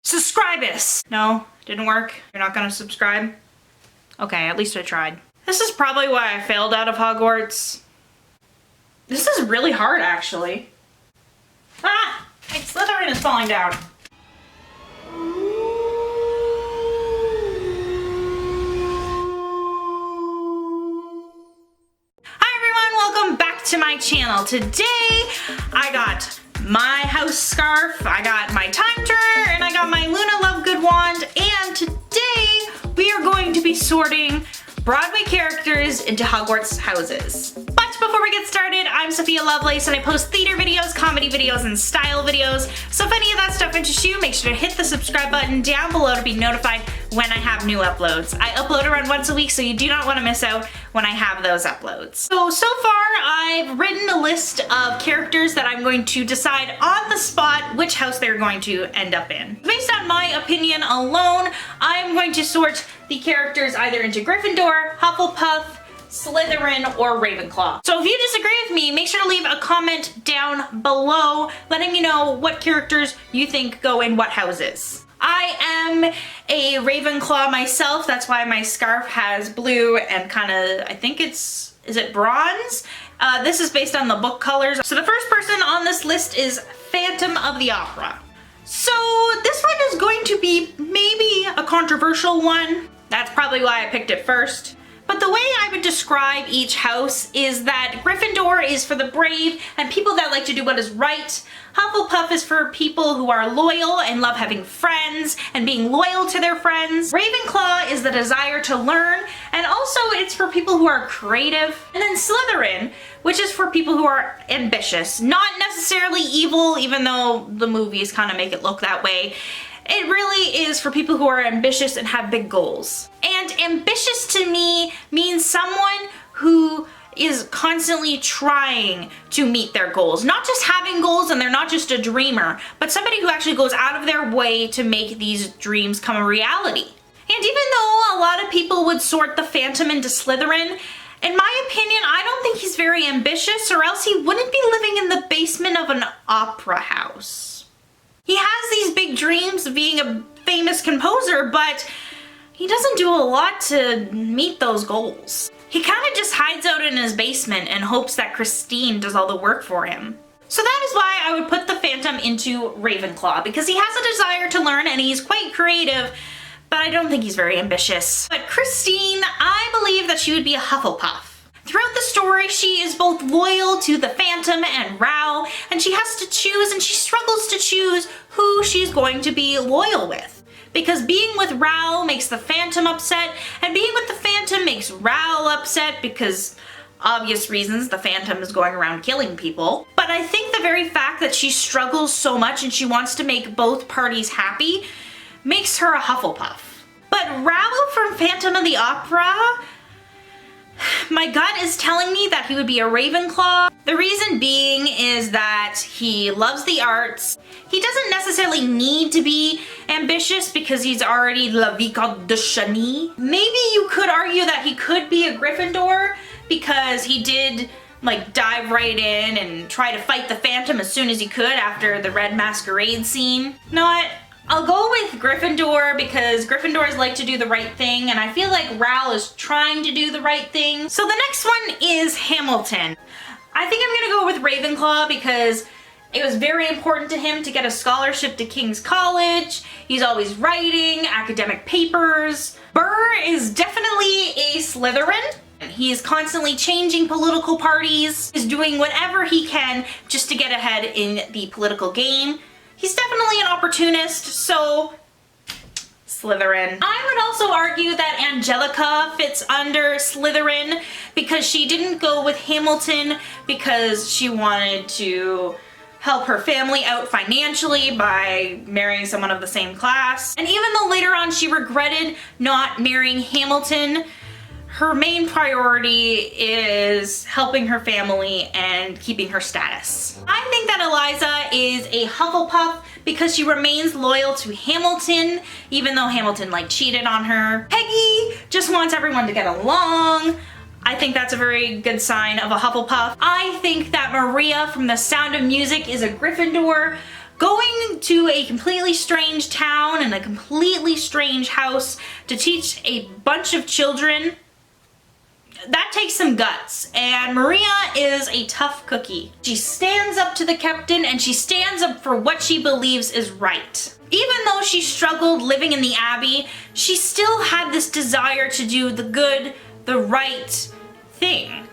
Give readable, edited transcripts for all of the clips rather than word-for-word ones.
Subscribe us! No, didn't work. You're not gonna subscribe? Okay, at least I tried. This is probably why I failed out of Hogwarts. This is really hard, actually. Ah! My Slytherin is falling down. To my channel. Today I got my house scarf, I got my time turner, and I got my Luna Lovegood wand, and today we are going to be sorting Broadway characters into Hogwarts houses. But before we get started, I'm Sophia Lovelace and I post theater videos, comedy videos, and style videos. So if any of that stuff interests you, make sure to hit the subscribe button down below to be notified when I have new uploads. I upload around once a week, so you do not want to miss out when I have those uploads. So far I've written a list of characters that I'm going to decide on the spot which house they're going to end up in. Based on my opinion alone, I'm going to sort the characters either into Gryffindor, Hufflepuff, Slytherin, or Ravenclaw. So if you disagree with me, make sure to leave a comment down below letting me know what characters you think go in what houses. I am a Ravenclaw myself, that's why my scarf has blue and kind of, I think is it bronze? This is based on the book colors. So the first person on this list is Phantom of the Opera. So this one is going to be maybe a controversial one. That's probably why I picked it first. But the way I would describe each house is that Gryffindor is for the brave and people that like to do what is right. Hufflepuff is for people who are loyal and love having friends and being loyal to their friends. Ravenclaw is the desire to learn, and also it's for people who are creative. And then Slytherin, which is for people who are ambitious. Not necessarily evil, even though the movies kind of make it look that way. It really is for people who are ambitious and have big goals. And ambitious to me means someone who is constantly trying to meet their goals. Not just having goals and they're not just a dreamer, but somebody who actually goes out of their way to make these dreams come a reality. And even though a lot of people would sort the Phantom into Slytherin, in my opinion, I don't think he's very ambitious, or else he wouldn't be living in the basement of an opera house. He has these big dreams of being a famous composer, but he doesn't do a lot to meet those goals. He kind of just hides out in his basement and hopes that Christine does all the work for him. So that is why I would put the Phantom into Ravenclaw, because he has a desire to learn and he's quite creative, but I don't think he's very ambitious. But Christine, I believe that she would be a Hufflepuff. Throughout the story, she is both loyal to the Phantom and Rao, and she has to choose, and she struggles to choose who she's going to be loyal with. Because being with Rao makes the Phantom upset, and being with the Phantom makes Rao upset because obvious reasons, the Phantom is going around killing people. But I think the very fact that she struggles so much and she wants to make both parties happy makes her a Hufflepuff. But Rao from Phantom of the Opera, my gut is telling me that he would be a Ravenclaw. The reason being is that he loves the arts. He doesn't necessarily need to be ambitious because he's already la vicomte de Chagny. Maybe you could argue that he could be a Gryffindor because he did like dive right in and try to fight the Phantom as soon as he could after the Red Masquerade scene. You know what? I'll go with Gryffindor because Gryffindors like to do the right thing, and I feel like Rao is trying to do the right thing. So the next one is Hamilton. I think I'm gonna go with Ravenclaw because it was very important to him to get a scholarship to King's College. He's always writing academic papers. Burr is definitely a Slytherin. He is constantly changing political parties. He's doing whatever he can just to get ahead in the political game. He's definitely an opportunist, so Slytherin. I would also argue that Angelica fits under Slytherin because she didn't go with Hamilton because she wanted to help her family out financially by marrying someone of the same class. And even though later on she regretted not marrying Hamilton, her main priority is helping her family and keeping her status. I think that Eliza is a Hufflepuff because she remains loyal to Hamilton, even though Hamilton like cheated on her. Peggy just wants everyone to get along. I think that's a very good sign of a Hufflepuff. I think that Maria from The Sound of Music is a Gryffindor Going to a completely strange town and a completely strange house to teach a bunch of children, that takes some guts, and Maria is a tough cookie. She stands up to the captain and she stands up for what she believes is right. Even though she struggled living in the Abbey, she still had this desire to do the good, the right thing.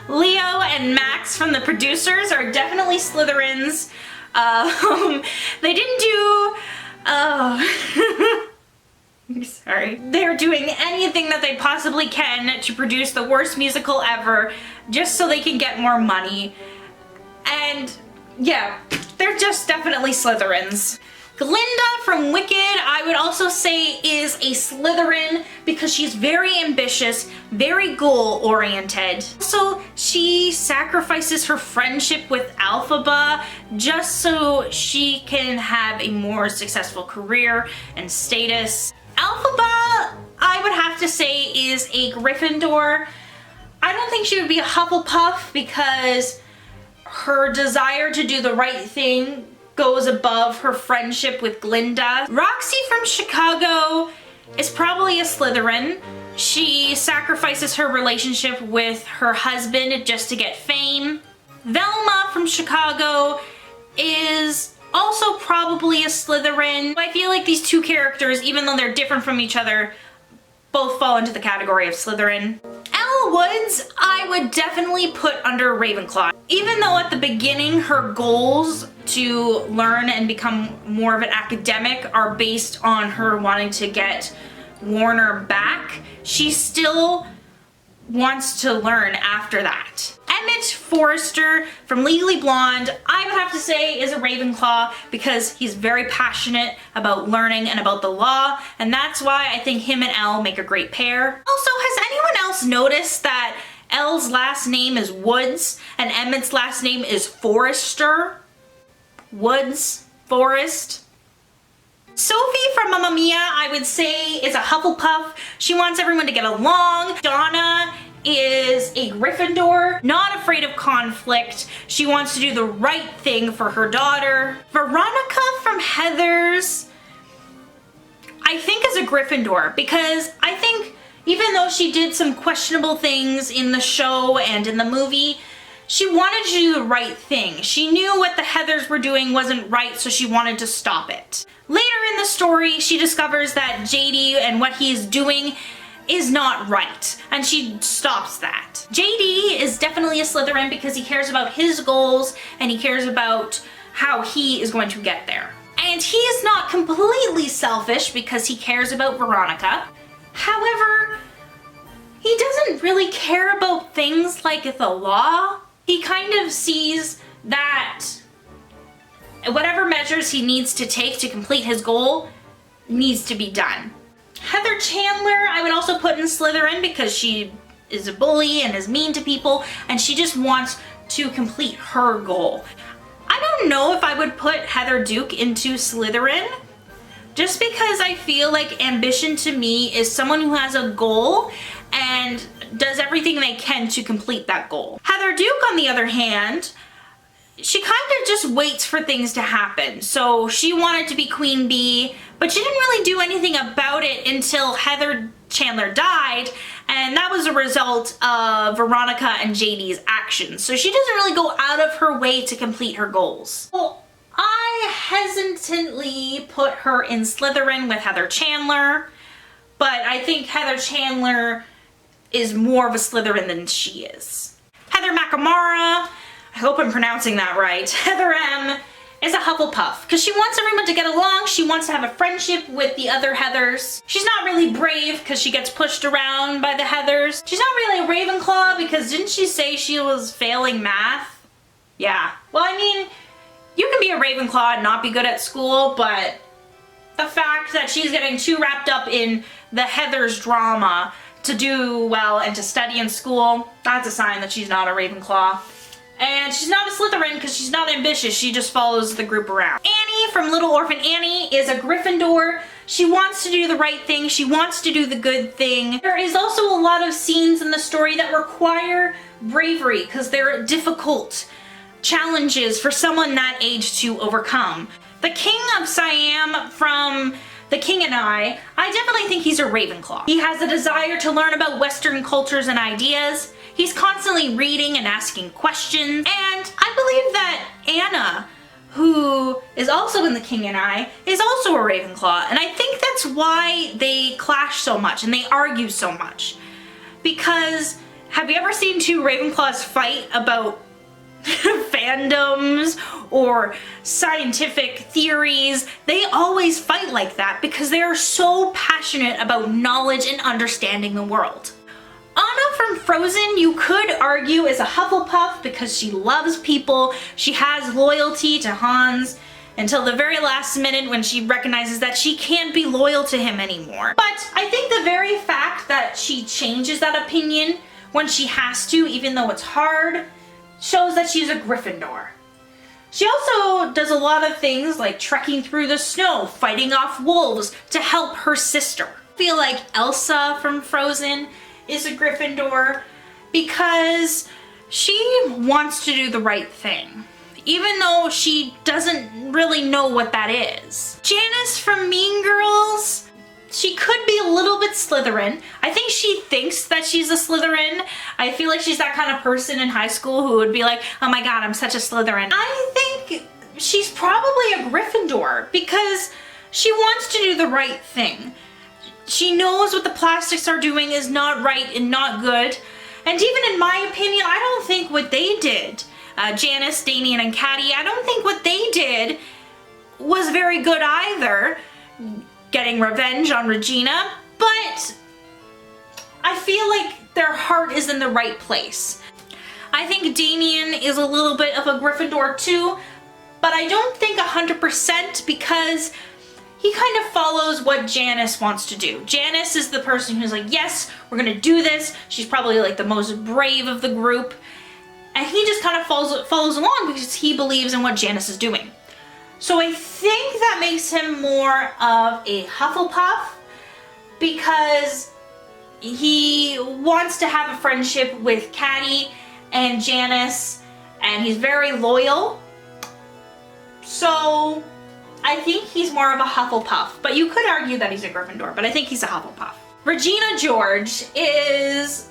Leo and Max from the producers are definitely Slytherins. They didn't do, sorry. They're doing anything that they possibly can to produce the worst musical ever just so they can get more money. And yeah, they're just definitely Slytherins. Glinda from Wicked, I would also say, is a Slytherin because she's very ambitious, very goal-oriented. Also, she sacrifices her friendship with Elphaba just so she can have a more successful career and status. Elphaba, I would have to say, is a Gryffindor. I don't think she would be a Hufflepuff because her desire to do the right thing goes above her friendship with Glinda. Roxy from Chicago is probably a Slytherin. She sacrifices her relationship with her husband just to get fame. Velma from Chicago is also probably a Slytherin. I feel like these two characters, even though they're different from each other, both fall into the category of Slytherin. Elle Woods, I would definitely put under Ravenclaw. Even though at the beginning her goals to learn and become more of an academic are based on her wanting to get Warner back, she still wants to learn after that. Mitch Forrester from Legally Blonde, I would have to say, is a Ravenclaw because he's very passionate about learning and about the law, and that's why I think him and Elle make a great pair. Also, has anyone else noticed that Elle's last name is Woods and Emmett's last name is Forrester? Woods, Forrest. Sophie from Mamma Mia, I would say, is a Hufflepuff. She wants everyone to get along. Donna is a Gryffindor, not afraid of conflict. She wants to do the right thing for her daughter. Veronica from Heathers, I think, is a Gryffindor because I think even though she did some questionable things in the show and in the movie, she wanted to do the right thing. She knew what the Heathers were doing wasn't right, so she wanted to stop it. Later in the story, she discovers that JD and what he's doing is not right, and she stops that. JD is definitely a Slytherin because he cares about his goals and he cares about how he is going to get there. And he is not completely selfish because he cares about Veronica. However, he doesn't really care about things like the law. He kind of sees that whatever measures he needs to take to complete his goal needs to be done. Heather Chandler, I would also put in Slytherin because she is a bully and is mean to people, and she just wants to complete her goal. I don't know if I would put Heather Duke into Slytherin, just because I feel like ambition to me is someone who has a goal and does everything they can to complete that goal. Heather Duke, on the other hand, she kind of just waits for things to happen. So she wanted to be Queen Bee, but she didn't really do anything about it until Heather Chandler died, and that was a result of Veronica and JD's actions. So she doesn't really go out of her way to complete her goals. Well, I hesitantly put her in Slytherin with Heather Chandler, but I think Heather Chandler is more of a Slytherin than she is. Heather McNamara, I hope I'm pronouncing that right. Heather M is a Hufflepuff because she wants everyone to get along. She wants to have a friendship with the other Heathers. She's not really brave because she gets pushed around by the Heathers. She's not really a Ravenclaw because didn't she say she was failing math? Yeah. Well, I mean, you can be a Ravenclaw and not be good at school, but the fact that she's getting too wrapped up in the Heathers drama to do well and to study in school, that's a sign that she's not a Ravenclaw. And she's not a Slytherin because she's not ambitious, she just follows the group around. Annie from Little Orphan Annie is a Gryffindor. She wants to do the right thing, she wants to do the good thing. There is also a lot of scenes in the story that require bravery because they're difficult challenges for someone that age to overcome. The King of Siam from The King and I definitely think he's a Ravenclaw. He has a desire to learn about Western cultures and ideas. He's constantly reading and asking questions. And I believe that Anna, who is also in The King and I, is also a Ravenclaw. And I think that's why they clash so much and they argue so much. Because have you ever seen two Ravenclaws fight about fandoms or scientific theories? They always fight like that because they are so passionate about knowledge and understanding the world. Anna from Frozen, you could argue, is a Hufflepuff because she loves people. She has loyalty to Hans until the very last minute when she recognizes that she can't be loyal to him anymore. But I think the very fact that she changes that opinion when she has to, even though it's hard, shows that she's a Gryffindor. She also does a lot of things like trekking through the snow, fighting off wolves to help her sister. I feel like Elsa from Frozen is a Gryffindor because she wants to do the right thing, even though she doesn't really know what that is. Janice from Mean Girls, she could be a little bit Slytherin. I think she thinks that she's a Slytherin. I feel like she's that kind of person in high school who would be like, oh my god, I'm such a Slytherin. I think she's probably a Gryffindor because she wants to do the right thing. She knows what the plastics are doing is not right and not good. And even in my opinion, I don't think what they did, Janice, Damien, and Caddy, I don't think what they did was very good either. Getting revenge on Regina, but I feel like their heart is in the right place. I think Damien is a little bit of a Gryffindor too, but I don't think 100% because he kind of follows what Janice wants to do. Janice is the person who's like, yes, we're gonna do this. She's probably like the most brave of the group. And he just kind of follows along because he believes in what Janice is doing. So I think that makes him more of a Hufflepuff because he wants to have a friendship with Caddy and Janice, and he's very loyal. So I think he's more of a Hufflepuff, but you could argue that he's a Gryffindor, but I think he's a Hufflepuff. Regina George is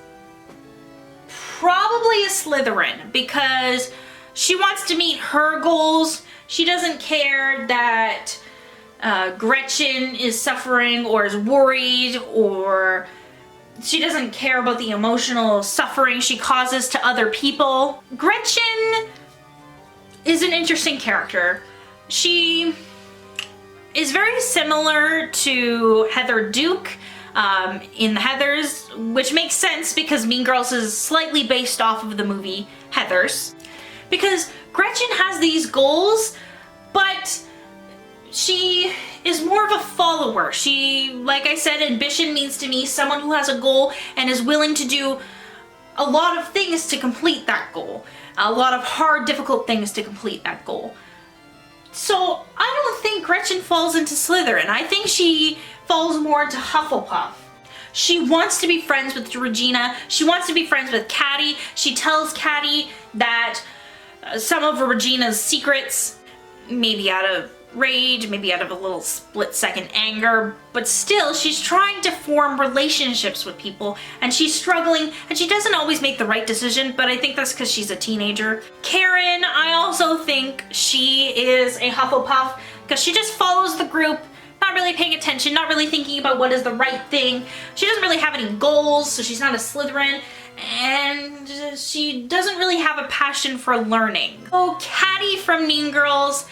probably a Slytherin because she wants to meet her goals. She doesn't care that Gretchen is suffering or is worried, or she doesn't care about the emotional suffering she causes to other people. Gretchen is an interesting character. She is very similar to Heather Duke in the Heathers, which makes sense because Mean Girls is slightly based off of the movie Heathers. Because Gretchen has these goals, but she is more of a follower. She, like I said, ambition means to me someone who has a goal and is willing to do a lot of things to complete that goal. A lot of hard, difficult things to complete that goal. So I don't think Gretchen falls into Slytherin. I think she falls more into Hufflepuff. She wants to be friends with Regina. She wants to be friends with Caddy. She tells Caddy that some of Regina's secrets, maybe out of rage, maybe out of a little split-second anger, but still she's trying to form relationships with people and she's struggling and she doesn't always make the right decision, but I think that's because she's a teenager. Karen, I also think she is a Hufflepuff because she just follows the group, not really paying attention, not really thinking about what is the right thing. She doesn't really have any goals, so she's not a Slytherin, and she doesn't really have a passion for learning. Oh, Caddy from Mean Girls,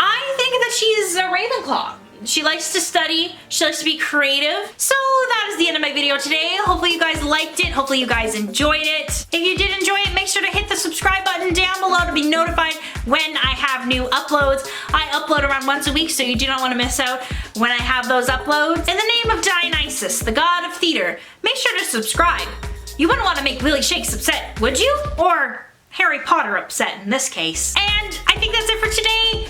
I think that she's a Ravenclaw. She likes to study, she likes to be creative. So that is the end of my video today. Hopefully you guys liked it, hopefully you guys enjoyed it. If you did enjoy it, make sure to hit the subscribe button down below to be notified when I have new uploads. I upload around once a week, so you do not want to miss out when I have those uploads. In the name of Dionysus, the god of theater, make sure to subscribe. You wouldn't want to make Willie Shakes upset, would you? Or Harry Potter upset in this case. And I think that's it for today.